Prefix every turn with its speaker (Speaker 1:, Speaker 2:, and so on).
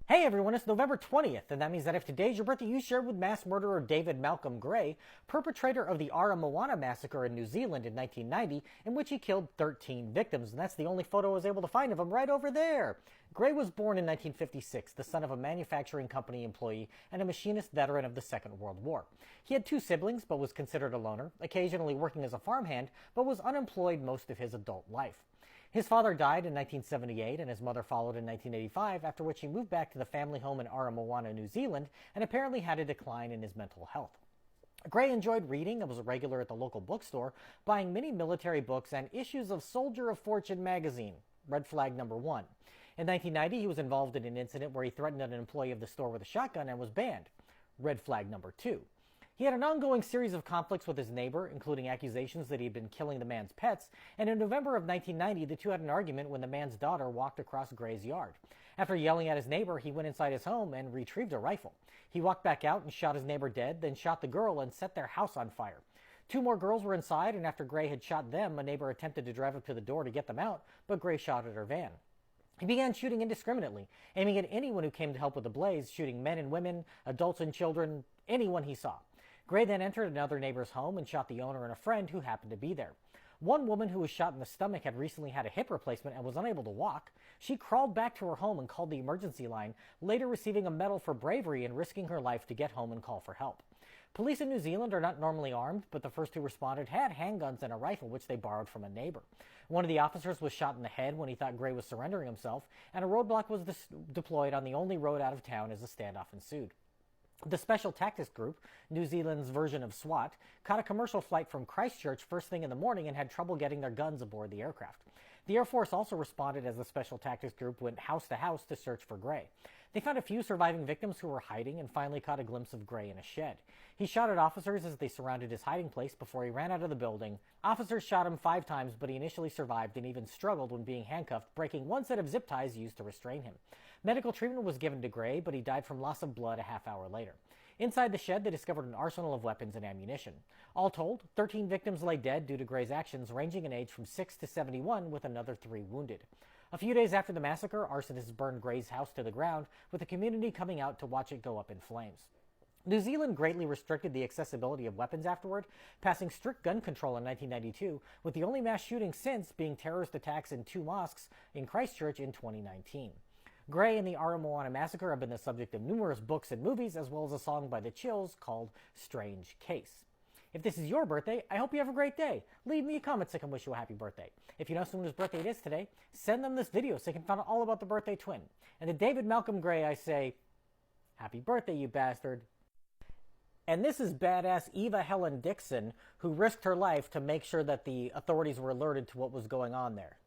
Speaker 1: Hey everyone, it's November 20th, and that means that if today's your birthday, you shared with mass murderer David Malcolm Gray, perpetrator of the Aramoana massacre in New Zealand in 1990, in which he killed 13 victims, and that's the only photo I was able to find of him right over there. Gray was born in 1956, the son of a manufacturing company employee and a machinist veteran of the Second World War. He had two siblings, but was considered a loner, occasionally working as a farmhand, but was unemployed most of his adult life. His father died in 1978 and his mother followed in 1985, after which he moved back to the family home in Aramoana, New Zealand, and apparently had a decline in his mental health. Gray enjoyed reading and was a regular at the local bookstore, buying many military books and issues of Soldier of Fortune magazine, red flag number 1. In 1990, he was involved in an incident where he threatened an employee of the store with a shotgun and was banned, red flag number 2. He had an ongoing series of conflicts with his neighbor, including accusations that he had been killing the man's pets, and in November of 1990, the two had an argument when the man's daughter walked across Gray's yard. After yelling at his neighbor, he went inside his home and retrieved a rifle. He walked back out and shot his neighbor dead, then shot the girl and set their house on fire. Two more girls were inside, and after Gray had shot them, a neighbor attempted to drive up to the door to get them out, but Gray shot at her van. He began shooting indiscriminately, aiming at anyone who came to help with the blaze, shooting men and women, adults and children, anyone he saw. Gray then entered another neighbor's home and shot the owner and a friend who happened to be there. One woman who was shot in the stomach had recently had a hip replacement and was unable to walk. She crawled back to her home and called the emergency line, later receiving a medal for bravery and risking her life to get home and call for help. Police in New Zealand are not normally armed, but the first who responded had handguns and a rifle, which they borrowed from a neighbor. One of the officers was shot in the head when he thought Gray was surrendering himself, and a roadblock was deployed on the only road out of town as a standoff ensued. The Special Tactics Group, New Zealand's version of SWAT, caught a commercial flight from Christchurch first thing in the morning and had trouble getting their guns aboard the aircraft. The Air Force also responded as the Special Tactics Group went house to house to search for Gray. They found a few surviving victims who were hiding and finally caught a glimpse of Gray in a shed. He shot at officers as they surrounded his hiding place before he ran out of the building. Officers shot him 5 times, but he initially survived and even struggled when being handcuffed, breaking one set of zip ties used to restrain him. Medical treatment was given to Gray, but he died from loss of blood a half hour later. Inside the shed, they discovered an arsenal of weapons and ammunition. All told, 13 victims lay dead due to Gray's actions, ranging in age from 6 to 71, with another 3 wounded. A few days after the massacre, arsonists burned Gray's house to the ground, with the community coming out to watch it go up in flames. New Zealand greatly restricted the accessibility of weapons afterward, passing strict gun control in 1992, with the only mass shooting since being terrorist attacks in 2 mosques in Christchurch in 2019. Gray and the Aramoana massacre have been the subject of numerous books and movies, as well as a song by the Chills called Strange Case. If this is your birthday, I hope you have a great day. Leave me a comment so I can wish you a happy birthday. If you know someone whose birthday it is today, send them this video so they can find out all about the birthday twin. And to David Malcolm Gray, I say, happy birthday, you bastard. And this is badass Eva Helen Dixon, who risked her life to make sure that the authorities were alerted to what was going on there.